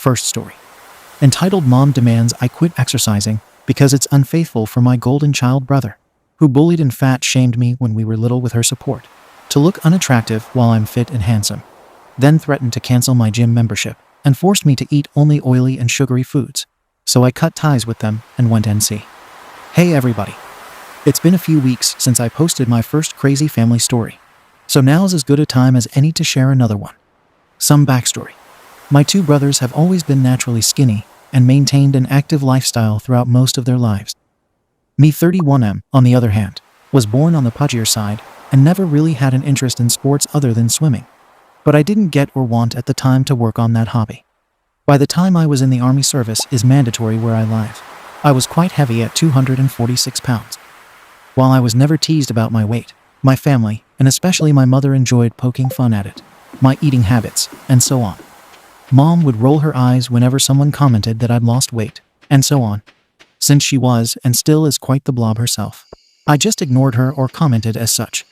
First story. Entitled Mom Demands I Quit Exercising Because It's Unfaithful for My Golden Child Brother, who bullied and fat shamed me when we were little with her support, to look unattractive while I'm fit and handsome, then threatened to cancel my gym membership and forced me to eat only oily and sugary foods. So I cut ties with them and went NC. Hey everybody. It's been a few weeks since I posted my first crazy family story, so now's as good a time as any to share another one. Some backstory. My two brothers have always been naturally skinny and maintained an active lifestyle throughout most of their lives. Me 31M, on the other hand, was born on the pudgier side and never really had an interest in sports other than swimming. But I didn't get or want at the time to work on that hobby. By the time I was in the army, service is mandatory where I live. I was quite heavy at 246 pounds. While I was never teased about my weight, my family, and especially my mother, enjoyed poking fun at it, my eating habits, and so on. Mom would roll her eyes whenever someone commented that I'd lost weight, and so on. Since she was, and still is, quite the blob herself, I just ignored her or commented as such.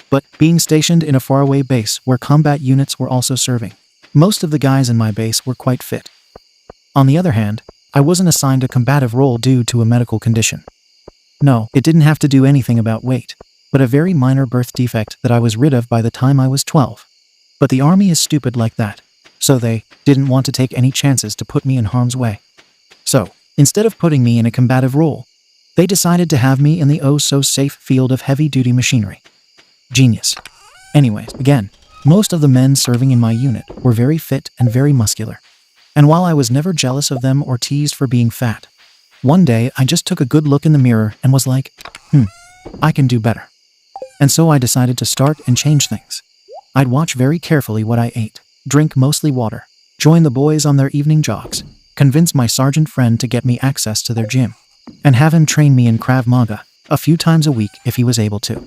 But, being stationed in a faraway base where combat units were also serving, most of the guys in my base were quite fit. On the other hand, I wasn't assigned a combative role due to a medical condition. No, it didn't have to do anything about weight, but a very minor birth defect that I was rid of by the time I was 12. But the army is stupid like that, so they didn't want to take any chances to put me in harm's way. So, instead of putting me in a combative role, they decided to have me in the oh-so-safe field of heavy-duty machinery. Genius. Anyways, again, most of the men serving in my unit were very fit and very muscular. And while I was never jealous of them or teased for being fat, one day I just took a good look in the mirror and was like, I can do better. And so I decided to start and change things. I'd watch very carefully what I ate, drink mostly water, join the boys on their evening jogs, convince my sergeant friend to get me access to their gym, and have him train me in Krav Maga a few times a week if he was able to.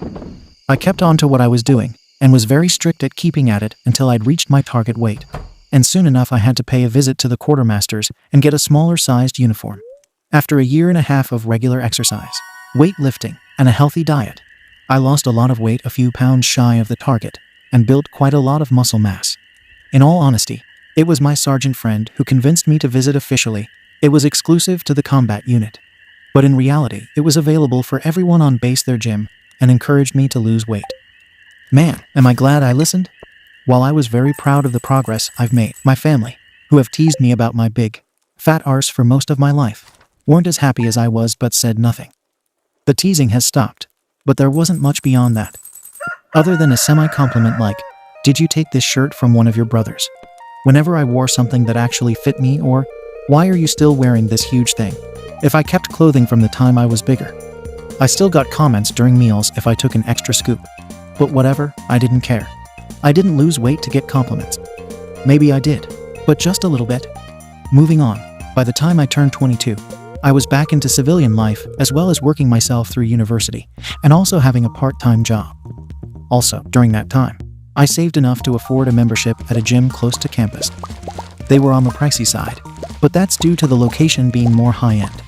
I kept on to what I was doing, and was very strict at keeping at it until I'd reached my target weight, and soon enough I had to pay a visit to the quartermasters and get a smaller-sized uniform. After a year and a half of regular exercise, weightlifting, and a healthy diet, I lost a lot of weight, a few pounds shy of the target, and built quite a lot of muscle mass. In all honesty, it was my sergeant friend who convinced me to visit officially. It was exclusive to the combat unit. But in reality, it was available for everyone on base, their gym, and encouraged me to lose weight. Man, am I glad I listened? While I was very proud of the progress I've made, my family, who have teased me about my big, fat arse for most of my life, weren't as happy as I was but said nothing. The teasing has stopped, but there wasn't much beyond that. Other than a semi-compliment like, "Did you take this shirt from one of your brothers?" Whenever I wore something that actually fit me, or, "Why are you still wearing this huge thing?" If I kept clothing from the time I was bigger. I still got comments during meals if I took an extra scoop. But whatever, I didn't care. I didn't lose weight to get compliments. Maybe I did, but just a little bit. Moving on, by the time I turned 22, I was back into civilian life as well as working myself through university and also having a part-time job. Also, during that time, I saved enough to afford a membership at a gym close to campus. They were on the pricey side, but that's due to the location being more high-end.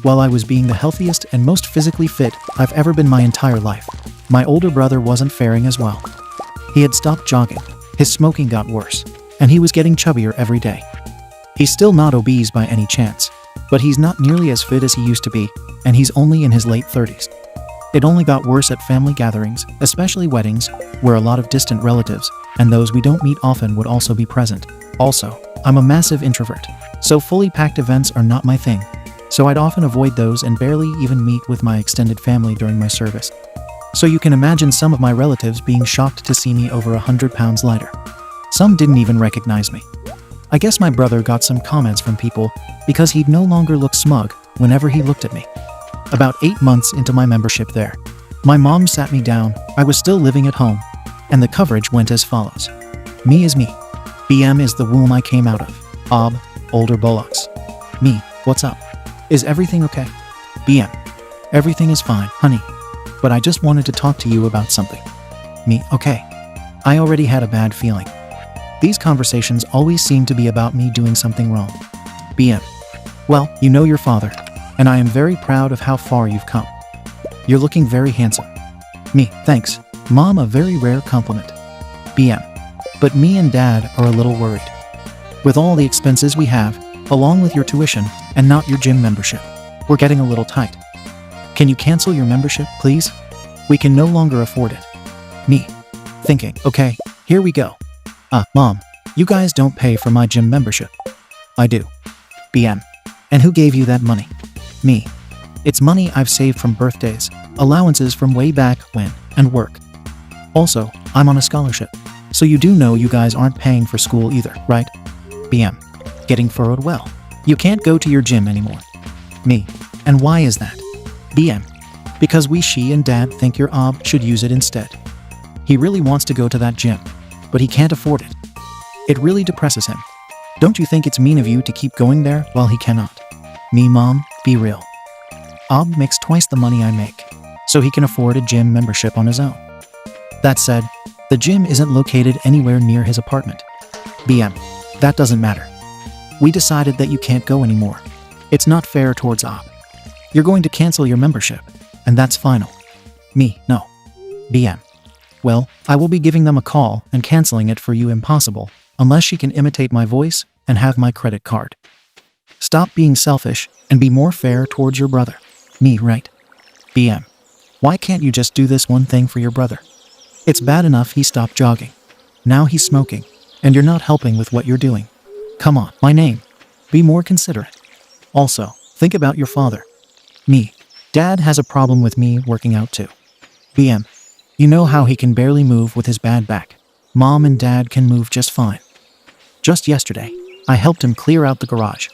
While I was being the healthiest and most physically fit I've ever been my entire life, my older brother wasn't faring as well. He had stopped jogging, his smoking got worse, and he was getting chubbier every day. He's still not obese by any chance, but he's not nearly as fit as he used to be, and he's only in his late 30s. It only got worse at family gatherings, especially weddings, where a lot of distant relatives, and those we don't meet often, would also be present. Also, I'm a massive introvert, so fully packed events are not my thing, so I'd often avoid those and barely even meet with my extended family during my service. So you can imagine some of my relatives being shocked to see me over 100 pounds lighter. Some didn't even recognize me. I guess my brother got some comments from people because he'd no longer look smug whenever he looked at me. About 8 months into my membership there, my mom sat me down. I was still living at home, and the coverage went as follows. Me is me. BM is the womb I came out of. Ob, older bullocks. Me, what's up? Is everything okay? BM, everything is fine, honey. But I just wanted to talk to you about something. Me, okay. I already had a bad feeling. These conversations always seem to be about me doing something wrong. BM, well, you know your father, and I am very proud of how far you've come. You're looking very handsome. Me, thanks. Mom, a very rare compliment. BM, but me and Dad are a little worried. With all the expenses we have, along with your tuition and not your gym membership, we're getting a little tight. Can you cancel your membership, please? We can no longer afford it. Me. Thinking, okay, here we go. Mom, you guys don't pay for my gym membership. I do. BM. And who gave you that money? Me. It's money I've saved from birthdays, allowances from way back when, and work. Also, I'm on a scholarship, so you do know you guys aren't paying for school either, right? BM. Getting furrowed well. You can't go to your gym anymore. Me. And why is that? BM. Because she and Dad think your Ob should use it instead. He really wants to go to that gym, but he can't afford it. It really depresses him. Don't you think it's mean of you to keep going there while he cannot? Me, Mom, be real. Ob makes twice the money I make, so he can afford a gym membership on his own. That said, the gym isn't located anywhere near his apartment. BM. That doesn't matter. We decided that you can't go anymore. It's not fair towards Ob. You're going to cancel your membership, and that's final. Me, no. BM. Well, I will be giving them a call and canceling it for you impossible, unless she can imitate my voice and have my credit card. Stop being selfish and be more fair towards your brother. Me, right? BM. Why can't you just do this one thing for your brother? It's bad enough he stopped jogging. Now he's smoking, and you're not helping with what you're doing. Come on, my name. Be more considerate. Also, think about your father. Me. Dad has a problem with me working out too. BM. You know how he can barely move with his bad back. Mom and Dad can move just fine. Just yesterday, I helped him clear out the garage.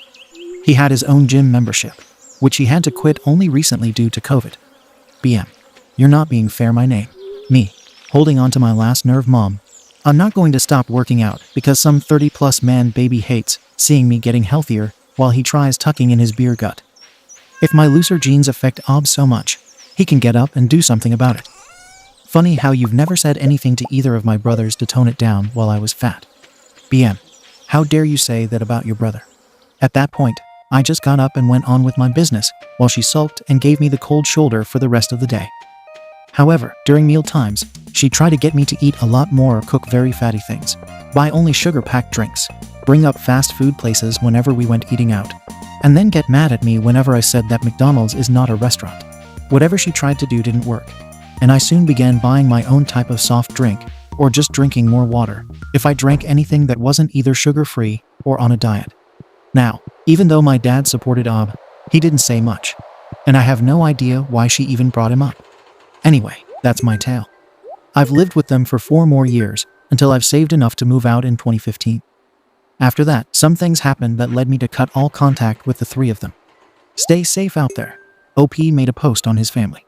He had his own gym membership, which he had to quit only recently due to COVID. BM. You're not being fair, my name. Me. Holding on to my last nerve, Mom. I'm not going to stop working out because some 30-plus man baby hates seeing me getting healthier while he tries tucking in his beer gut. If my looser genes affect Ob so much, he can get up and do something about it. Funny how you've never said anything to either of my brothers to tone it down while I was fat. BM. How dare you say that about your brother? At that point, I just got up and went on with my business while she sulked and gave me the cold shoulder for the rest of the day. However, during meal times, she tried to get me to eat a lot more or cook very fatty things, buy only sugar-packed drinks, bring up fast food places whenever we went eating out, and then get mad at me whenever I said that McDonald's is not a restaurant. Whatever she tried to do didn't work, and I soon began buying my own type of soft drink, or just drinking more water, if I drank anything that wasn't either sugar-free or on a diet. Now, even though my dad supported Ob, he didn't say much, and I have no idea why she even brought him up. Anyway, that's my tale. I've lived with them for 4 more years, until I've saved enough to move out in 2015. After that, some things happened that led me to cut all contact with the 3 of them. Stay safe out there. OP made a post on his family.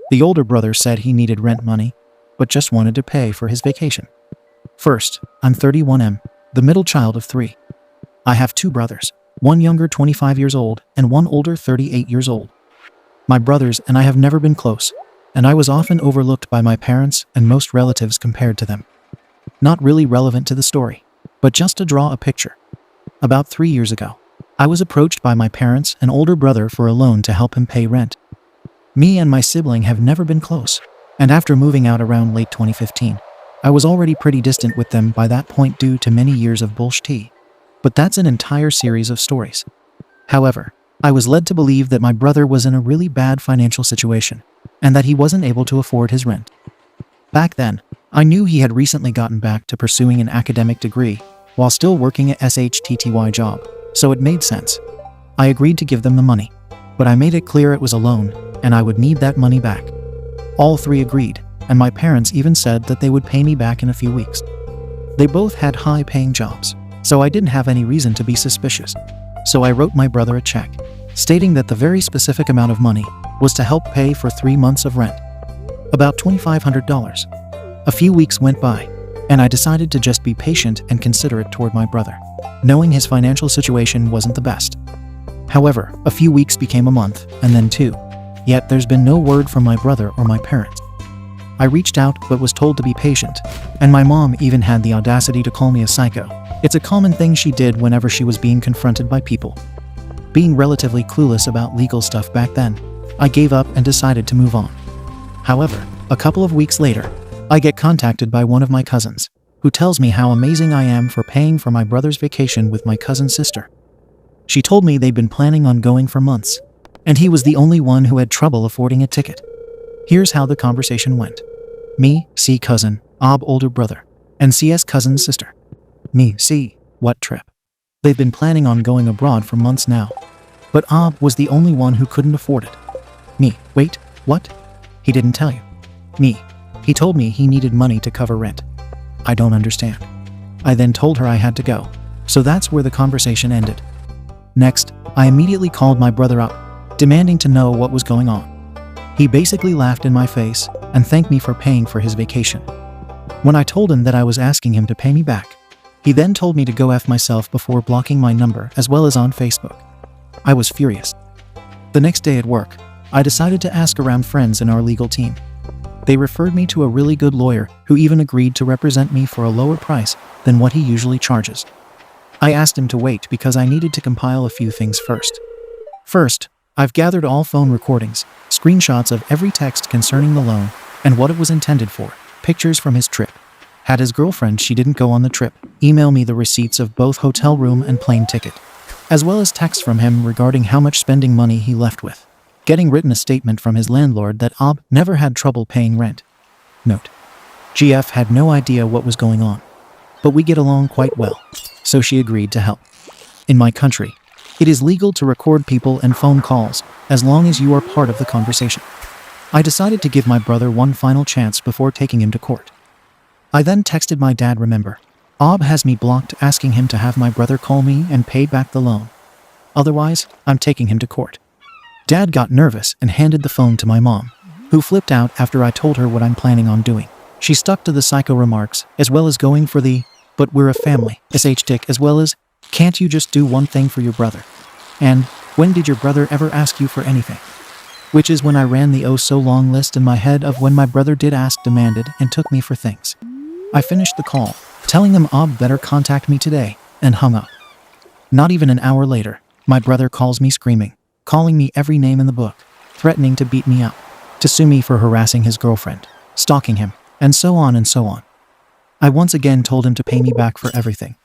The older brother said he needed rent money, but just wanted to pay for his vacation. First, I'm 31M, the middle child of 3. I have 2 brothers, one younger 25 years old and one older 38 years old. My brothers and I have never been close, and I was often overlooked by my parents and most relatives compared to them. Not really relevant to the story, but just to draw a picture. About 3 years ago, I was approached by my parents and older brother for a loan to help him pay rent. Me and my sibling have never been close, and after moving out around late 2015, I was already pretty distant with them by that point due to many years of bullshit. But that's an entire series of stories. However, I was led to believe that my brother was in a really bad financial situation, and that he wasn't able to afford his rent. Back then, I knew he had recently gotten back to pursuing an academic degree while still working at SHTTY job, so it made sense. I agreed to give them the money, but I made it clear it was a loan and I would need that money back. All 3 agreed, and my parents even said that they would pay me back in a few weeks. They both had high-paying jobs, so I didn't have any reason to be suspicious. So I wrote my brother a check, stating that the very specific amount of money was to help pay for 3 months of rent. About $2,500. A few weeks went by, and I decided to just be patient and considerate toward my brother, knowing his financial situation wasn't the best. However, a few weeks became a month, and then 2. Yet there's been no word from my brother or my parents. I reached out but was told to be patient, and my mom even had the audacity to call me a psycho. It's a common thing she did whenever she was being confronted by people. Being relatively clueless about legal stuff back then, I gave up and decided to move on. However, a couple of weeks later, I get contacted by one of my cousins. who tells me how amazing I am for paying for my brother's vacation with my cousin's sister. She told me they'd been planning on going for months, and he was the only one who had trouble affording a ticket. Here's how the conversation went. Me, C cousin, Ob older brother, and CS cousin's sister. Me, C, what trip? They've been planning on going abroad for months now, but Ob was the only one who couldn't afford it. Me, wait, what? He didn't tell you. Me, he told me he needed money to cover rent. I don't understand. I then told her I had to go, so that's where the conversation ended. Next, I immediately called my brother up, demanding to know what was going on. He basically laughed in my face and thanked me for paying for his vacation. When I told him that I was asking him to pay me back, he then told me to go F myself before blocking my number as well as on Facebook. I was furious. The next day at work, I decided to ask around friends in our legal team. They referred me to a really good lawyer who even agreed to represent me for a lower price than what he usually charges. I asked him to wait because I needed to compile a few things first. First, I've gathered all phone recordings, screenshots of every text concerning the loan and what it was intended for, pictures from his trip. Had his girlfriend she didn't go on the trip email me the receipts of both hotel room and plane ticket, as well as texts from him regarding how much spending money he left with. Getting written a statement from his landlord that Ob never had trouble paying rent. Note: GF had no idea what was going on, but we get along quite well, so she agreed to help. In my country, it is legal to record people and phone calls as long as you are part of the conversation. I decided to give my brother one final chance before taking him to court. I then texted my dad, remember, Ob has me blocked, asking him to have my brother call me and pay back the loan. Otherwise, I'm taking him to court. Dad got nervous and handed the phone to my mom, who flipped out after I told her what I'm planning on doing. She stuck to the psycho remarks, as well as going for the, but we're a family, SH dick, as well as, can't you just do one thing for your brother? And, when did your brother ever ask you for anything? Which is when I ran the oh so long list in my head of when my brother did ask, demanded, and took me for things. I finished the call, telling them Ob better contact me today, and hung up. Not even an hour later, my brother calls me screaming, calling me every name in the book, threatening to beat me up, to sue me for harassing his girlfriend, stalking him, and so on and so on. I once again told him to pay me back for everything.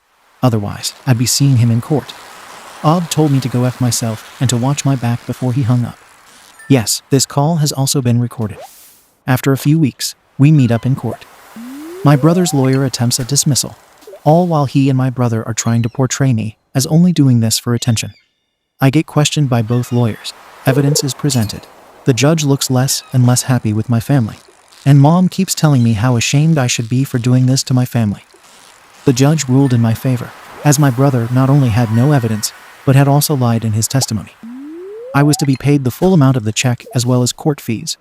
Otherwise, I'd be seeing him in court. Ob told me to go F myself and to watch my back before he hung up. Yes, this call has also been recorded. After a few weeks, we meet up in court. My brother's lawyer attempts a dismissal, all while he and my brother are trying to portray me as only doing this for attention. I get questioned by both lawyers. Evidence is presented. The judge looks less and less happy with my family, and Mom keeps telling me how ashamed I should be for doing this to my family. The judge ruled in my favor, as my brother not only had no evidence, but had also lied in his testimony. I was to be paid the full amount of the check as well as court fees.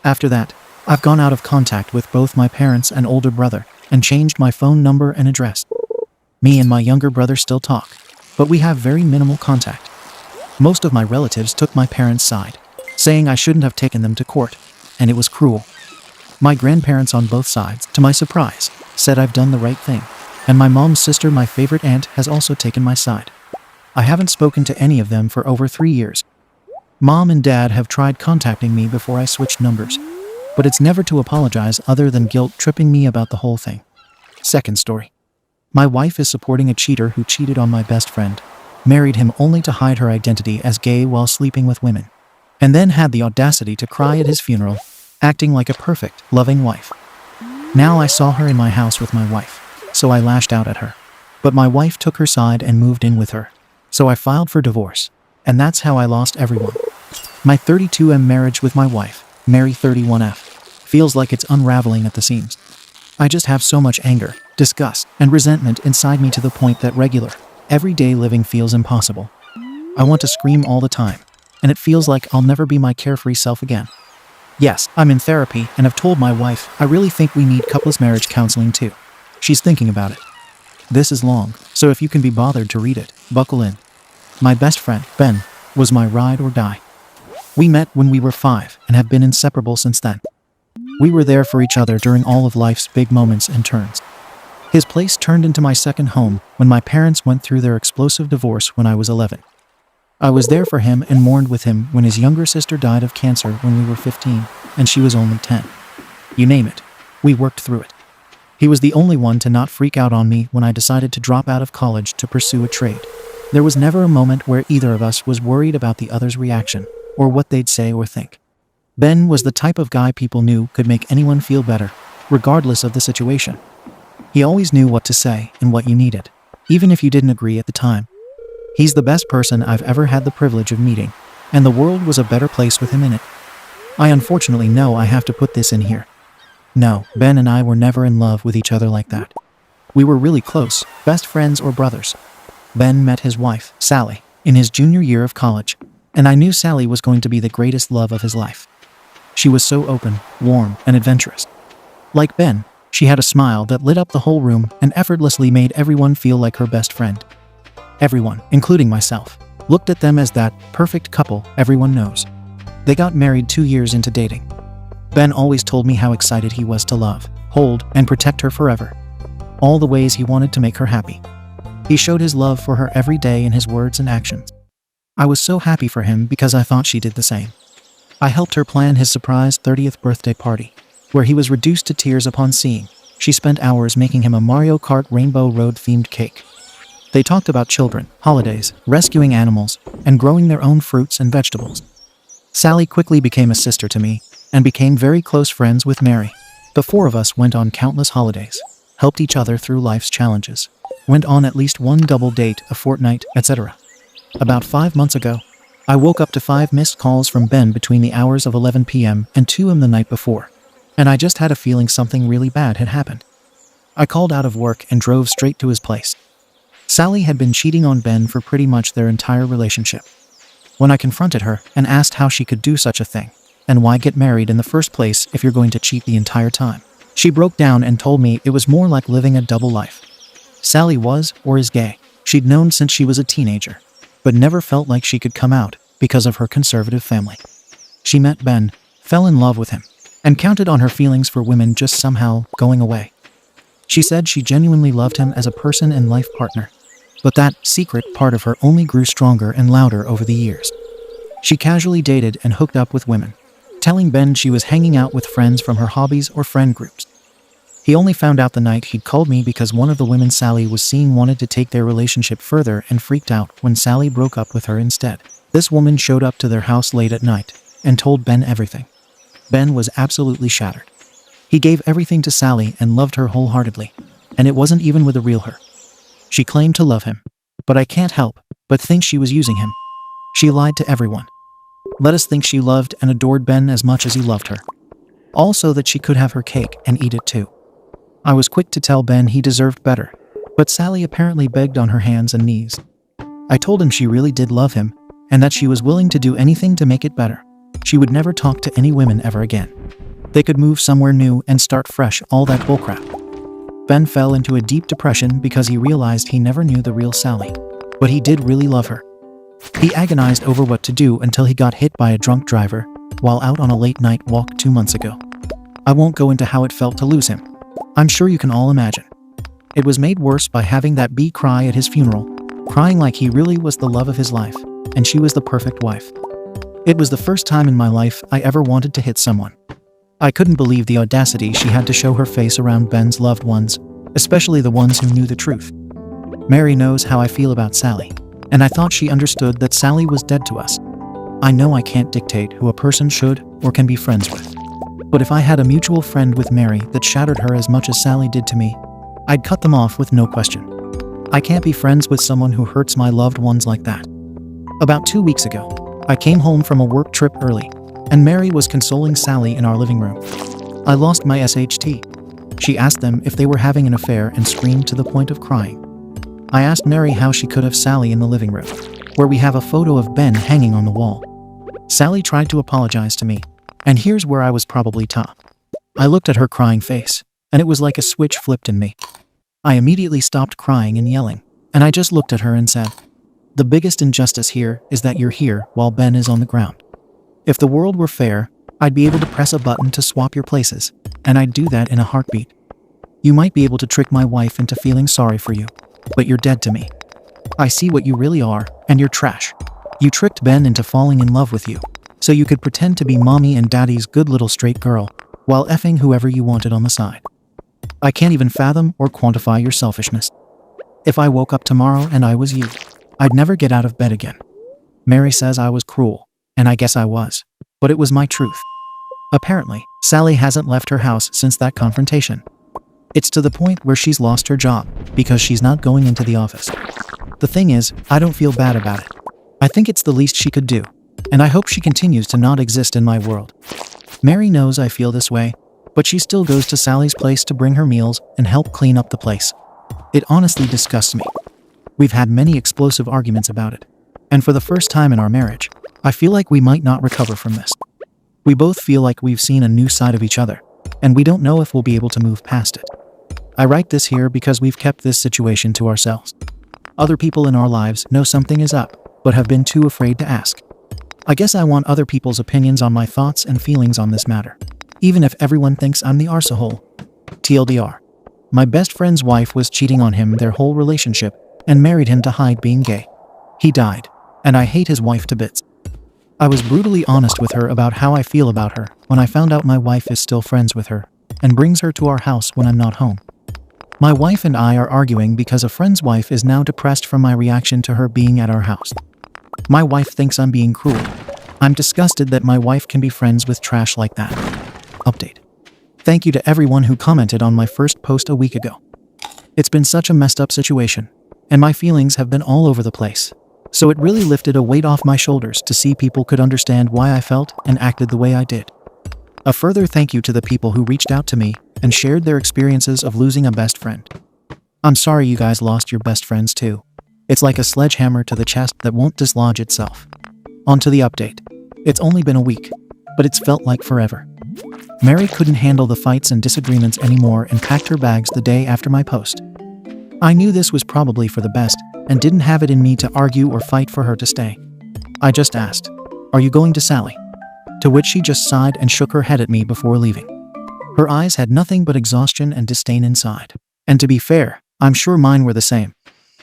After that, I've gone out of contact with both my parents and older brother and changed my phone number and address. Me and my younger brother still talk, but we have very minimal contact. Most of my relatives took my parents' side, saying I shouldn't have taken them to court, and it was cruel. My grandparents on both sides, to my surprise, said I've done the right thing, and my mom's sister, my favorite aunt, has also taken my side. I haven't spoken to any of them for over 3 years. Mom and Dad have tried contacting me before I switched numbers, but it's never to apologize other than guilt-tripping me about the whole thing. Second story. My wife is supporting a cheater who cheated on my best friend, married him only to hide her identity as gay while sleeping with women, and then had the audacity to cry at his funeral, acting like a perfect, loving wife. Now I saw her in my house with my wife, so I lashed out at her. But my wife took her side and moved in with her, so I filed for divorce, and that's how I lost everyone. My 32M marriage with my wife, Mary 31F, feels like it's unraveling at the seams. I just have so much anger, disgust, and resentment inside me to the point that regular, everyday living feels impossible. I want to scream all the time, and it feels like I'll never be my carefree self again. Yes, I'm in therapy and have told my wife I really think we need couples marriage counseling too. She's thinking about it. This is long, so if you can be bothered to read it, buckle in. My best friend, Ben, was my ride or die. We met when we were 5 and have been inseparable since then. We were there for each other during all of life's big moments and turns. His place turned into my second home when my parents went through their explosive divorce when I was 11. I was there for him and mourned with him when his younger sister died of cancer when we were 15, and she was only 10. You name it, we worked through it. He was the only one to not freak out on me when I decided to drop out of college to pursue a trade. There was never a moment where either of us was worried about the other's reaction, or what they'd say or think. Ben was the type of guy people knew could make anyone feel better, regardless of the situation. He always knew what to say and what you needed, even if you didn't agree at the time. He's the best person I've ever had the privilege of meeting, and the world was a better place with him in it. I unfortunately know I have to put this in here. No, Ben and I were never in love with each other like that. We were really close, best friends or brothers. Ben met his wife, Sally, in his junior year of college, and I knew Sally was going to be the greatest love of his life. She was so open, warm, and adventurous. Like Ben, she had a smile that lit up the whole room and effortlessly made everyone feel like her best friend. Everyone, including myself, looked at them as that perfect couple everyone knows. They got married 2 years into dating. Ben always told me how excited he was to love, hold, and protect her forever. All the ways he wanted to make her happy. He showed his love for her every day in his words and actions. I was so happy for him because I thought she did the same. I helped her plan his surprise 30th birthday party, where he was reduced to tears upon seeing. She spent hours making him a Mario Kart Rainbow Road-themed cake. They talked about children, holidays, rescuing animals, and growing their own fruits and vegetables. Sally quickly became a sister to me, and became very close friends with Mary. The four of us went on countless holidays, helped each other through life's challenges, went on at least one double date a fortnight, etc. About 5 months ago, I woke up to 5 missed calls from Ben between the hours of 11 p.m. and 2 a.m. the night before, and I just had a feeling something really bad had happened. I called out of work and drove straight to his place. Sally had been cheating on Ben for pretty much their entire relationship. When I confronted her and asked how she could do such a thing, and why get married in the first place if you're going to cheat the entire time, she broke down and told me it was more like living a double life. Sally was, or is, gay. She'd known since she was a teenager, but never felt like she could come out because of her conservative family. She met Ben, fell in love with him, and counted on her feelings for women just somehow going away. She said she genuinely loved him as a person and life partner, but that secret part of her only grew stronger and louder over the years. She casually dated and hooked up with women, telling Ben she was hanging out with friends from her hobbies or friend groups. He only found out the night he'd called me because one of the women Sally was seeing wanted to take their relationship further and freaked out when Sally broke up with her instead. This woman showed up to their house late at night and told Ben everything. Ben was absolutely shattered. He gave everything to Sally and loved her wholeheartedly, and it wasn't even with a real her. She claimed to love him, but I can't help but think she was using him. She lied to everyone. Let us think she loved and adored Ben as much as he loved her. Also that she could have her cake and eat it too. I was quick to tell Ben he deserved better, but Sally apparently begged on her hands and knees. I told him she really did love him, and that she was willing to do anything to make it better. She would never talk to any women ever again. They could move somewhere new and start fresh, all that bullcrap. Ben fell into a deep depression because he realized he never knew the real Sally, but he did really love her. He agonized over what to do until he got hit by a drunk driver while out on a late-night walk 2 months ago. I won't go into how it felt to lose him. I'm sure you can all imagine. It was made worse by having that bee cry at his funeral, crying like he really was the love of his life, and she was the perfect wife. It was the first time in my life I ever wanted to hit someone. I couldn't believe the audacity she had to show her face around Ben's loved ones, especially the ones who knew the truth. Mary knows how I feel about Sally, and I thought she understood that Sally was dead to us. I know I can't dictate who a person should or can be friends with. But if I had a mutual friend with Mary that shattered her as much as Sally did to me, I'd cut them off with no question. I can't be friends with someone who hurts my loved ones like that. About 2 weeks ago, I came home from a work trip early, and Mary was consoling Sally in our living room. I lost my SHT. She asked them if they were having an affair and screamed to the point of crying. I asked Mary how she could have Sally in the living room, where we have a photo of Ben hanging on the wall. Sally tried to apologize to me, and here's where I was probably top. I looked at her crying face, and it was like a switch flipped in me. I immediately stopped crying and yelling, and I just looked at her and said, "The biggest injustice here is that you're here while Ben is on the ground. If the world were fair, I'd be able to press a button to swap your places, and I'd do that in a heartbeat. You might be able to trick my wife into feeling sorry for you, but you're dead to me. I see what you really are, and you're trash. You tricked Ben into falling in love with you, so you could pretend to be mommy and daddy's good little straight girl, while effing whoever you wanted on the side. I can't even fathom or quantify your selfishness. If I woke up tomorrow and I was you, I'd never get out of bed again. Mary says I was cruel, and I guess I was. But it was my truth. Apparently, Sally hasn't left her house since that confrontation. It's to the point where she's lost her job because she's not going into the office. The thing is, I don't feel bad about it. I think it's the least she could do, and I hope she continues to not exist in my world. Mary knows I feel this way, but she still goes to Sally's place to bring her meals and help clean up the place. It honestly disgusts me. We've had many explosive arguments about it, and for the first time in our marriage, I feel like we might not recover from this. We both feel like we've seen a new side of each other, and we don't know if we'll be able to move past it. I write this here because we've kept this situation to ourselves. Other people in our lives know something is up, but have been too afraid to ask. I guess I want other people's opinions on my thoughts and feelings on this matter, even if everyone thinks I'm the arsehole. TLDR. My best friend's wife was cheating on him their whole relationship and married him to hide being gay. He died, and I hate his wife to bits. I was brutally honest with her about how I feel about her when I found out my wife is still friends with her and brings her to our house when I'm not home. My wife and I are arguing because a friend's wife is now depressed from my reaction to her being at our house. My wife thinks I'm being cruel. I'm disgusted that my wife can be friends with trash like that. Update. Thank you to everyone who commented on my first post a week ago. It's been such a messed up situation, and my feelings have been all over the place. So it really lifted a weight off my shoulders to see people could understand why I felt and acted the way I did. A further thank you to the people who reached out to me and shared their experiences of losing a best friend. I'm sorry you guys lost your best friends too. It's like a sledgehammer to the chest that won't dislodge itself. On to the update. It's only been a week, but it's felt like forever. Mary couldn't handle the fights and disagreements anymore and packed her bags the day after my post. I knew this was probably for the best and didn't have it in me to argue or fight for her to stay. I just asked, "Are you going to Sally?" To which she just sighed and shook her head at me before leaving. Her eyes had nothing but exhaustion and disdain inside. And to be fair, I'm sure mine were the same.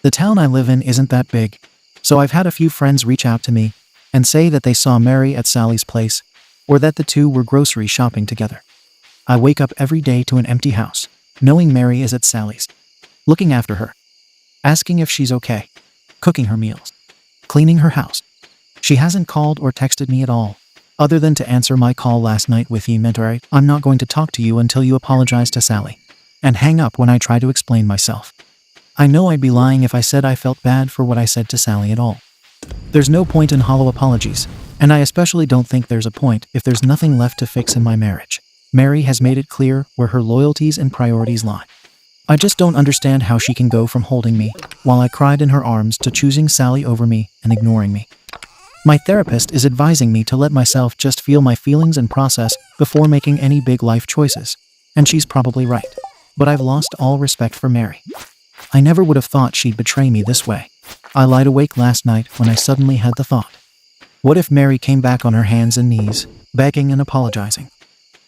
The town I live in isn't that big, so I've had a few friends reach out to me and say that they saw Mary at Sally's place, or that the two were grocery shopping together. I wake up every day to an empty house, knowing Mary is at Sally's, looking after her, asking if she's okay, cooking her meals, cleaning her house. She hasn't called or texted me at all, other than to answer my call last night with "I'm not going to talk to you until you apologize to Sally," and hang up when I try to explain myself. I know I'd be lying if I said I felt bad for what I said to Sally at all. There's no point in hollow apologies, and I especially don't think there's a point if there's nothing left to fix in my marriage. Mary has made it clear where her loyalties and priorities lie. I just don't understand how she can go from holding me, while I cried in her arms, to choosing Sally over me and ignoring me. My therapist is advising me to let myself just feel my feelings and process before making any big life choices, and she's probably right. But I've lost all respect for Mary. I never would have thought she'd betray me this way. I lied awake last night when I suddenly had the thought. What if Mary came back on her hands and knees, begging and apologizing?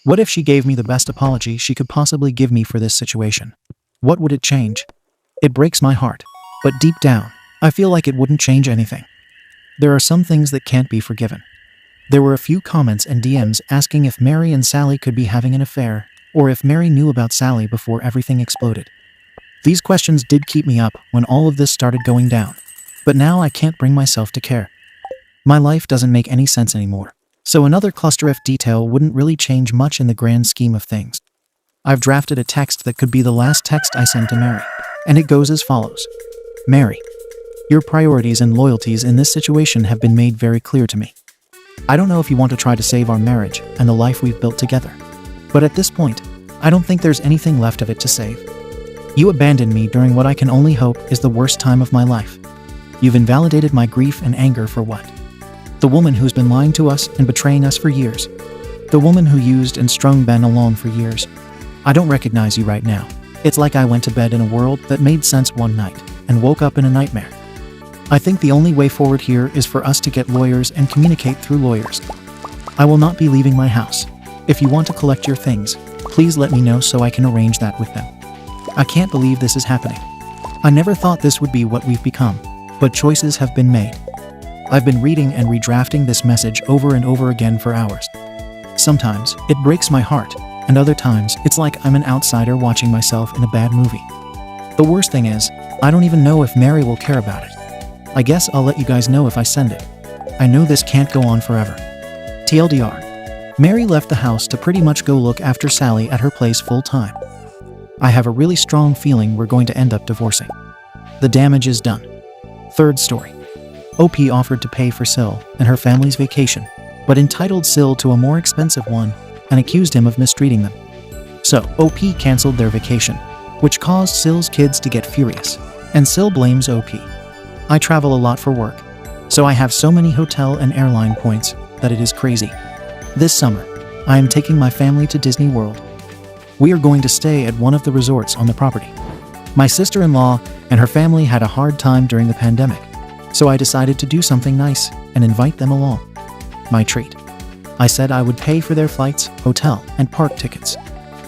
What if she gave me the best apology she could possibly give me for this situation? What would it change? It breaks my heart, but deep down, I feel like it wouldn't change anything. There are some things that can't be forgiven. There were a few comments and DMs asking if Mary and Sally could be having an affair, or if Mary knew about Sally before everything exploded. These questions did keep me up when all of this started going down, but now I can't bring myself to care. My life doesn't make any sense anymore, so another cluster F detail wouldn't really change much in the grand scheme of things. I've drafted a text that could be the last text I send to Mary, and it goes as follows. Mary, your priorities and loyalties in this situation have been made very clear to me. I don't know if you want to try to save our marriage and the life we've built together, but at this point, I don't think there's anything left of it to save. You abandoned me during what I can only hope is the worst time of my life. You've invalidated my grief and anger for what? The woman who's been lying to us and betraying us for years. The woman who used and strung Ben along for years. I don't recognize you right now. It's like I went to bed in a world that made sense one night and woke up in a nightmare. I think the only way forward here is for us to get lawyers and communicate through lawyers. I will not be leaving my house. If you want to collect your things, please let me know so I can arrange that with them. I can't believe this is happening. I never thought this would be what we've become, but choices have been made. I've been reading and redrafting this message over and over again for hours. Sometimes, it breaks my heart, and other times it's like I'm an outsider watching myself in a bad movie. The worst thing is, I don't even know if Mary will care about it. I guess I'll let you guys know if I send it. I know this can't go on forever. TLDR. Mary left the house to pretty much go look after Sally at her place full time. I have a really strong feeling we're going to end up divorcing. The damage is done. Third story. OP offered to pay for Sil and her family's vacation, but entitled Sil to a more expensive one and accused him of mistreating them. So, OP canceled their vacation, which caused Sil's kids to get furious, and Sil blames OP. I travel a lot for work, so I have so many hotel and airline points that it is crazy. This summer, I am taking my family to Disney World. We are going to stay at one of the resorts on the property. My sister-in-law and her family had a hard time during the pandemic, so I decided to do something nice and invite them along. My treat. I said I would pay for their flights, hotel, and park tickets.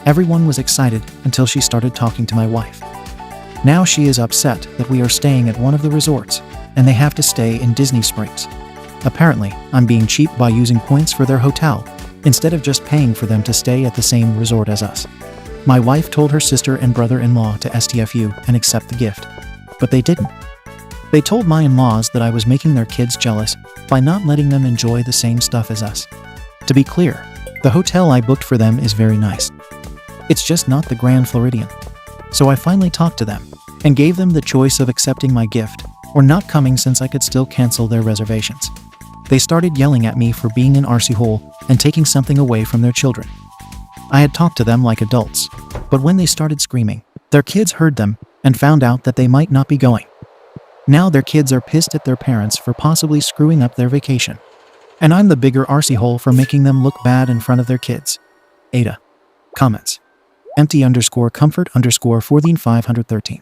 Everyone was excited until she started talking to my wife. Now she is upset that we are staying at one of the resorts and they have to stay in Disney Springs. Apparently, I'm being cheap by using points for their hotel instead of just paying for them to stay at the same resort as us. My wife told her sister and brother-in-law to STFU and accept the gift, but they didn't. They told my in-laws that I was making their kids jealous by not letting them enjoy the same stuff as us. To be clear, the hotel I booked for them is very nice. It's just not the Grand Floridian. So I finally talked to them and gave them the choice of accepting my gift or not coming since I could still cancel their reservations. They started yelling at me for being an arsehole and taking something away from their children. I had talked to them like adults, but when they started screaming, their kids heard them and found out that they might not be going. Now their kids are pissed at their parents for possibly screwing up their vacation. And I'm the bigger arsehole for making them look bad in front of their kids. Ada. Comments. Empty_comfort_14,513.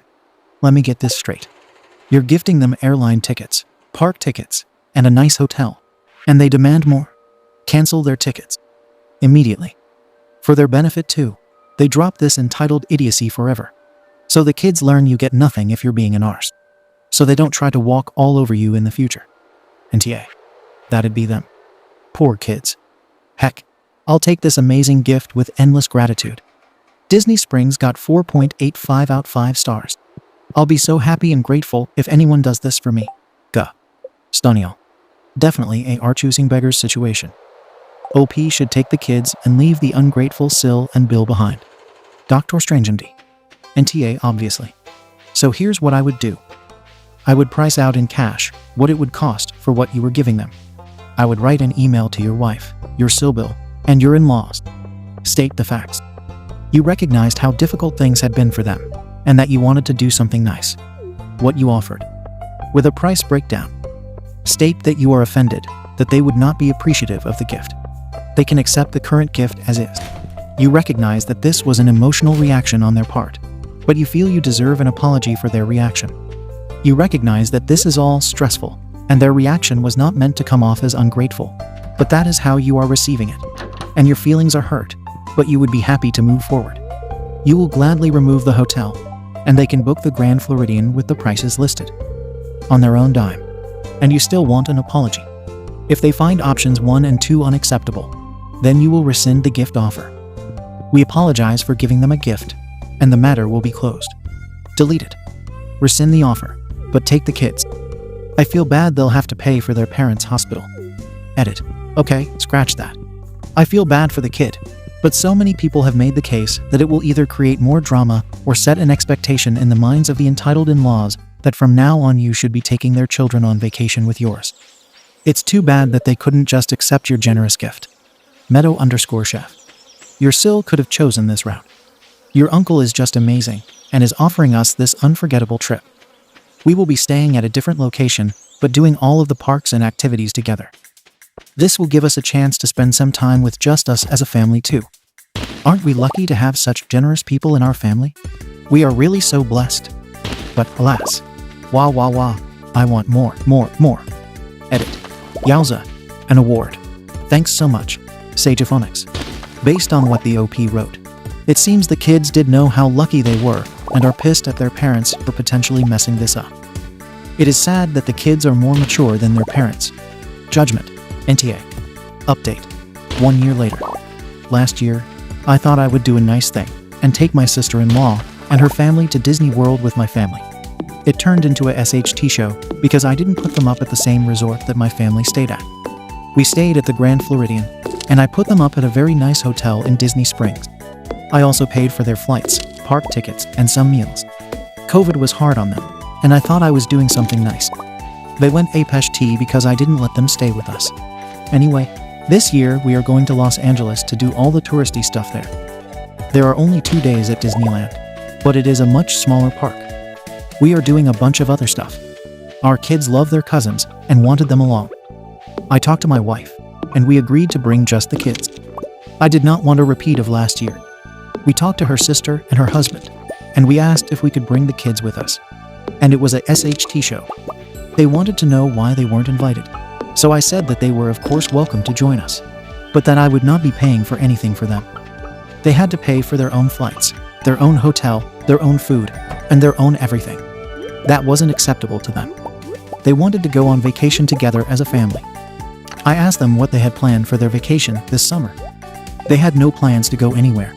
Let me get this straight. You're gifting them airline tickets, park tickets, and a nice hotel. And they demand more. Cancel their tickets. Immediately. For their benefit too, they drop this entitled idiocy forever. So the kids learn you get nothing if you're being an arse. So they don't try to walk all over you in the future. NTA. That'd be them. Poor kids. Heck, I'll take this amazing gift with endless gratitude. Disney Springs got 4.85 out 5 stars. I'll be so happy and grateful if anyone does this for me. Gah. Stoniel. Definitely a are-choosing beggars situation. OP should take the kids and leave the ungrateful Sil and Bill behind. Dr. Strange MD. NTA obviously. So here's what I would do. I would price out in cash what it would cost for what you were giving them. I would write an email to your wife, your Sil Bill, and your in-laws. State the facts. You recognized how difficult things had been for them, and that you wanted to do something nice. What you offered. With a price breakdown. State that you are offended, that they would not be appreciative of the gift. They can accept the current gift as is. You recognize that this was an emotional reaction on their part, but you feel you deserve an apology for their reaction. You recognize that this is all stressful, and their reaction was not meant to come off as ungrateful, but that is how you are receiving it. And your feelings are hurt, but you would be happy to move forward. You will gladly remove the hotel, and they can book the Grand Floridian with the prices listed. On their own dime. And you still want an apology. If they find options 1 and 2 unacceptable, then you will rescind the gift offer. We apologize for giving them a gift, and the matter will be closed. Delete it. Rescind the offer, but take the kids. I feel bad they'll have to pay for their parents' hospital. Edit. Okay, scratch that. I feel bad for the kid, but so many people have made the case that it will either create more drama or set an expectation in the minds of the entitled in-laws that from now on you should be taking their children on vacation with yours. It's too bad that they couldn't just accept your generous gift. Meadow_chef. Your Sil could have chosen this route. Your uncle is just amazing and is offering us this unforgettable trip. We will be staying at a different location, but doing all of the parks and activities together. This will give us a chance to spend some time with just us as a family too. Aren't we lucky to have such generous people in our family? We are really so blessed. But alas, wah wah wah, I want more. Edit. Yowza. An award. Thanks so much, Sageophonics. Based on what the OP wrote, it seems the kids did know how lucky they were and are pissed at their parents for potentially messing this up. It is sad that the kids are more mature than their parents. Judgment. NTA. Update. 1 year later. Last year, I thought I would do a nice thing and take my sister-in-law and her family to Disney World with my family. It turned into a SHT show because I didn't put them up at the same resort that my family stayed at. We stayed at the Grand Floridian, and I put them up at a very nice hotel in Disney Springs. I also paid for their flights, park tickets, and some meals. COVID was hard on them, and I thought I was doing something nice. They went APST because I didn't let them stay with us. Anyway, this year we are going to Los Angeles to do all the touristy stuff there. There are only 2 days at Disneyland, but it is a much smaller park. We are doing a bunch of other stuff. Our kids love their cousins and wanted them along. I talked to my wife, and we agreed to bring just the kids. I did not want a repeat of last year. We talked to her sister and her husband, and we asked if we could bring the kids with us. And it was a SHT show. They wanted to know why they weren't invited. So I said that they were of course welcome to join us, but that I would not be paying for anything for them. They had to pay for their own flights, their own hotel, their own food, and their own everything. That wasn't acceptable to them. They wanted to go on vacation together as a family. I asked them what they had planned for their vacation this summer. They had no plans to go anywhere.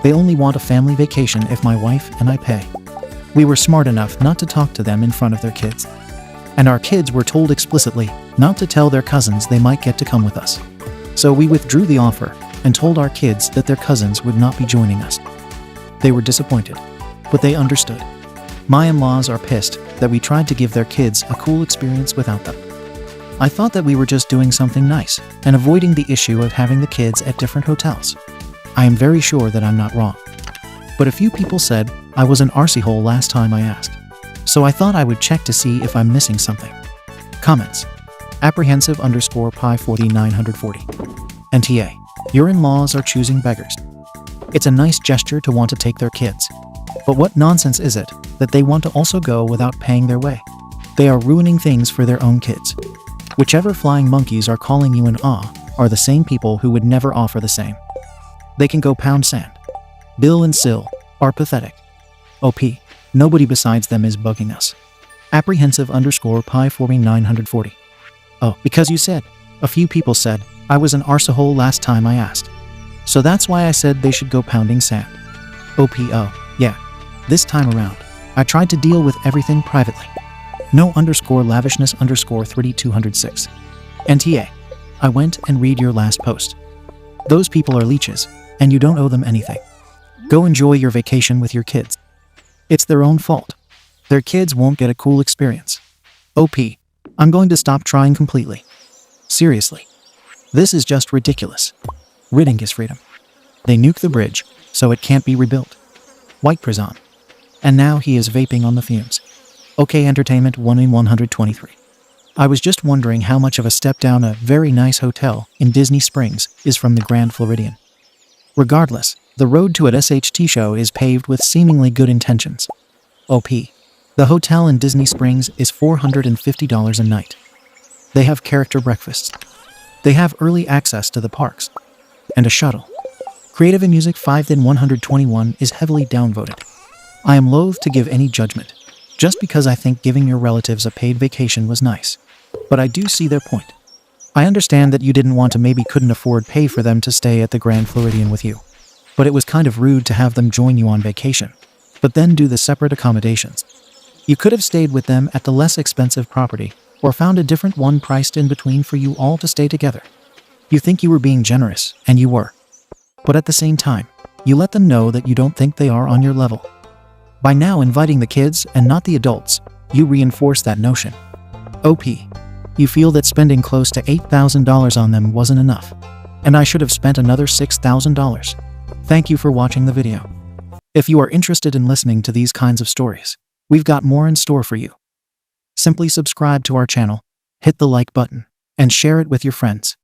They only want a family vacation if my wife and I pay. We were smart enough not to talk to them in front of their kids. And our kids were told explicitly not to tell their cousins they might get to come with us. So we withdrew the offer and told our kids that their cousins would not be joining us. They were disappointed, but they understood. My in-laws are pissed that we tried to give their kids a cool experience without them. I thought that we were just doing something nice and avoiding the issue of having the kids at different hotels. I am very sure that I'm not wrong. But a few people said I was an arsehole last time I asked. So I thought I would check to see if I'm missing something. Comments. Apprehensive_Pi40940. NTA. Your in-laws are choosing beggars. It's a nice gesture to want to take their kids. But what nonsense is it that they want to also go without paying their way? They are ruining things for their own kids. Whichever flying monkeys are calling you in awe are the same people who would never offer the same. They can go pound sand. Bill and Sil are pathetic. OP. Nobody besides them is bugging us. Apprehensive_Pi40940. Oh, because you said. A few people said I was an arsehole last time I asked. So that's why I said they should go pounding sand. OPO. Yeah. This time around, I tried to deal with everything privately. No_lavishness_3206. NTA. I went and read your last post. Those people are leeches, and you don't owe them anything. Go enjoy your vacation with your kids. It's their own fault. Their kids won't get a cool experience. OP. I'm going to stop trying completely. Seriously. This is just ridiculous. Ridding is freedom. They nuke the bridge, so it can't be rebuilt. White prison. And now he is vaping on the fumes. OK Entertainment 1 in 123. I was just wondering how much of a step down a very nice hotel in Disney Springs is from the Grand Floridian. Regardless, the road to an SHT show is paved with seemingly good intentions. OP. The hotel in Disney Springs is $450 a night. They have character breakfasts. They have early access to the parks. And a shuttle. Creative and Music 5 in 121 is heavily downvoted. I am loath to give any judgment, just because I think giving your relatives a paid vacation was nice. But I do see their point. I understand that you didn't want to, maybe couldn't afford pay for them to stay at the Grand Floridian with you. But it was kind of rude to have them join you on vacation, but then do the separate accommodations. You could have stayed with them at the less expensive property, or found a different one priced in between for you all to stay together. You think you were being generous, and you were. But at the same time, you let them know that you don't think they are on your level. By now inviting the kids and not the adults, you reinforce that notion. OP. You feel that spending close to $8,000 on them wasn't enough, and I should have spent another $6,000. Thank you for watching the video. If you are interested in listening to these kinds of stories, we've got more in store for you. Simply subscribe to our channel, hit the like button, and share it with your friends.